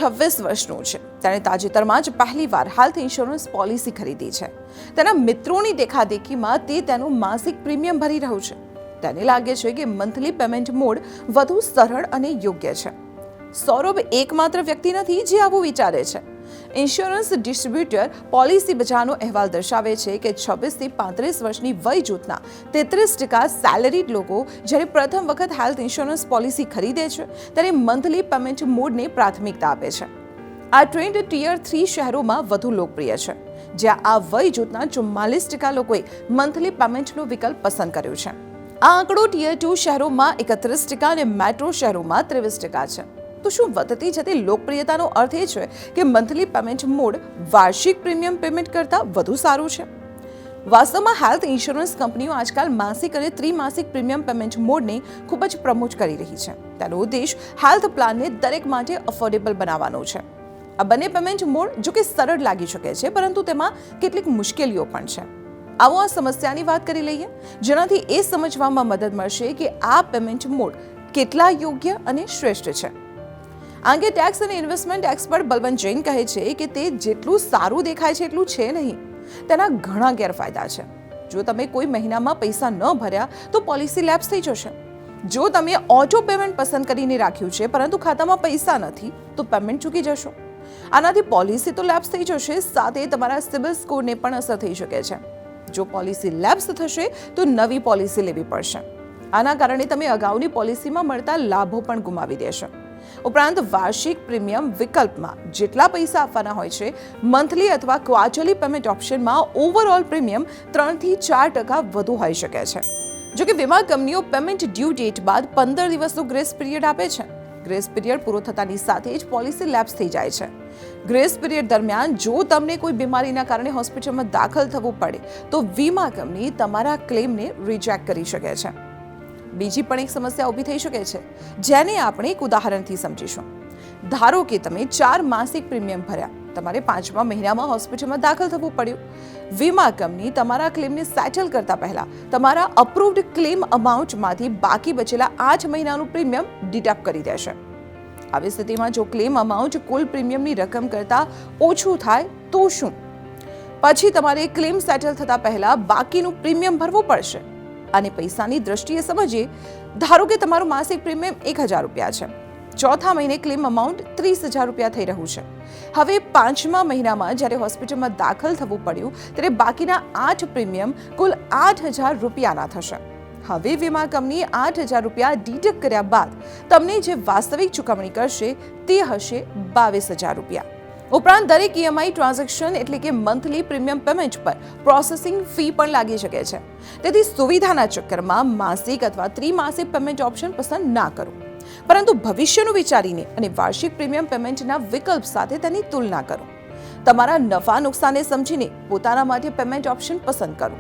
26 વર્ષનો છે. તેણે તાજેતરમાં જ પહેલીવાર હેલ્થ ઇન્સ્યોરન્સ પોલિસી ખરીદી છે. તેના મિત્રોની દેખાદેખીમાં તે તેનું માસિક પ્રીમિયમ ભરી રહ્યો છે. તેને લાગે છે કે મંથલી પેમેન્ટ મોડ વધુ સરળ અને યોગ્ય છે. સૌરભ એકમાત્ર વ્યક્તિ નથી જે આવું વિચારે છે. ઇન્સ્યોરન્સ ડિસ્ટ્રીબ્યુટર પોલિસી બજારનો અહેવાલ દર્શાવે છે કે 26 થી 35 વર્ષની વય જૂથના 33% સેલેરીડ લોકો જ્યારે પ્રથમ વખત હેલ્થ ઇન્સ્યોરન્સ પોલિસી ખરીદે છે ત્યારે મંથલી પેમેન્ટ મોડને પ્રાથમિકતા આપે છે. આ ટ્રેન્ડ ટિયર 3 શહેરોમાં વધુ લોકપ્રિય છે, જ્યાં આ વય જૂથના 44% લોકોએ મંથલી પેમેન્ટનો વિકલ્પ પસંદ કર્યો છે. આ આંકડો ટિયર 2 શહેરોમાં 31% અને મેટ્રો શહેરોમાં 23% છે. તો શું વધતી જતી લોકપ્રિયતાનો અર્થ એ છે કે મંથલી પેમેન્ટ મોડ વાર્ષિક પ્રીમિયમ પેમેન્ટ કરતાં વધુ સારું છે? વાસ્તવમાં હેલ્થ ઇન્સ્યોરન્સ કંપનીઓ આજકાલ માસિક અને ત્રિમાસિક પ્રીમિયમ પેમેન્ટ મોડને ખૂબ જ પ્રમોટ કરી રહી છે. તેનો ઉદ્દેશ હેલ્થ પ્લાનને દરેક માટે અફોર્ડેબલ બનાવવાનો છે. આ બંને પેમેન્ટ મોડ જો કે સરળ લાગી શકે છે, પરંતુ તેમાં કેટલીક મુશ્કેલીઓ પણ છે. આવો આ સમસ્યાની વાત કરી લઈએ, જેનાથી એ સમજવામાં મદદ મળશે કે આ પેમેન્ટ મોડ કેટલા યોગ્ય અને શ્રેષ્ઠ છે. આંગે ટેક્સ અને ઇન્વેસ્ટમેન્ટ એક્સપર્ટ બલવંત જૈન કહે છે કે તે જેટલું સારું દેખાય છે એટલું છે નહીં. તેના ઘણા ગેરફાયદા છે. જો તમે કોઈ મહિનામાં પૈસા ન ભર્યા તો પોલિસી લેપ્સ થઈ જશે. જો તમે ઓટો પેમેન્ટ પસંદ કરીને રાખ્યું છે પરંતુ ખાતામાં પૈસા નથી તો પેમેન્ટ ચૂકી જશો. આનાથી પોલિસી તો લેપ્સ થઈ જશે, સાથે તમારા સિબિલ સ્કોરને પણ અસર થઈ શકે છે. જો પોલિસી લેપ્સ થશે તો નવી પોલિસી લેવી પડશે. આના કારણે તમે અગાઉની પોલિસીમાં મળતા લાભો પણ ગુમાવી દેશો. ઉપરાંત વાર્ષિક પ્રીમિયમ વિકલ્પમાં જેટલા પૈસા આપવાના હોય છે, મંથલી અથવા ક્વાર્ટરલી પેમેન્ટ ઓપ્શનમાં ઓવરઓલ પ્રીમિયમ 3 થી 4% વધુ હોઈ શકે છે. જો કે વીમા કંપનીઓ પેમેન્ટ ડ્યુ ડેટ બાદ 15 દિવસનો ગ્રેસ પીરિયડ આપે છે. ગ્રેસ પીરિયડ પૂરો થતાની સાથે જ પોલિસી લેપ્સ થઈ જાય છે. ગ્રેસ પીરિયડ દરમિયાન જો તમને કોઈ બીમારીના કારણે હોસ્પિટલમાં દાખલ થવું પડે તો વીમા કંપની તમારા ક્લેમને રિજેક્ટ કરી શકે છે. બીજી પણ એક સમસ્યા ઊભી થઈ શકે છે, જેને આપણે એક ઉદાહરણથી સમજીશું. ધારો કે તમે 4 માસિક પ્રીમિયમ ભર્યા, તમારે 5મા મહિનામાં હોસ્પિટલમાં દાખલ થવું પડ્યું. વીમા કંપની તમારા ક્લેમને સેટલ કરતા પહેલા તમારા અપ્રૂવ્ડ ક્લેમ અમાઉન્ટમાંથી બાકી બચેલા 8 મહિનાનું પ્રીમિયમ ડિડક્ટ કરી દેશે. આવી સ્થિતિમાં જો ક્લેમ અમાઉન્ટ કુલ પ્રીમિયમની રકમ કરતાં ઓછું થાય તો શું? પછી તમારે ક્લેમ સેટલ થતા પહેલા બાકીનું પ્રીમિયમ ભરવું પડશે. અને પૈસાની દ્રષ્ટિએ સમજીએ, ધારો કે તમારું માસિક પ્રીમિયમ 1000 રૂપિયા છે. ચોથા મહિને ક્લેમ અમાઉન્ટ 30,000 રૂપિયા થઈ રહ્યું છે. હવે 5મા મહિનામાં જ્યારે હોસ્પિટલમાં દાખલ થવું પડ્યું ત્યારે બાકીના 8 પ્રીમિયમ કુલ 8,000 રૂપિયાના થશે. હવે વીમા કંપની 8,000 રૂપિયા ડિડક્ટ કર્યા બાદ તમને જે વાસ્તવિક ચૂકવણી કરશે તે હશે 22,000 રૂપિયા. ઉપરાંત દરેક ઈએમઆઈ ટ્રાન્ઝેક્શન એટલે કે મંથલી પ્રીમિયમ પેમેન્ટ પર પ્રોસેસિંગ ફી પણ લાગી શકે છે. તેથી સુવિધાના ચક્કરમાં માસિક અથવા ત્રિમાસિક પેમેન્ટ ઓપ્શન પસંદ ના કરો, પરંતુ ભવિષ્યનું વિચારીને અને વાર્ષિક પ્રીમિયમ પેમેન્ટના વિકલ્પ સાથે તેની તુલના કરો. તમારા નફા નુકસાનને સમજીને પોતાના માટે પેમેન્ટ ઓપ્શન પસંદ કરો.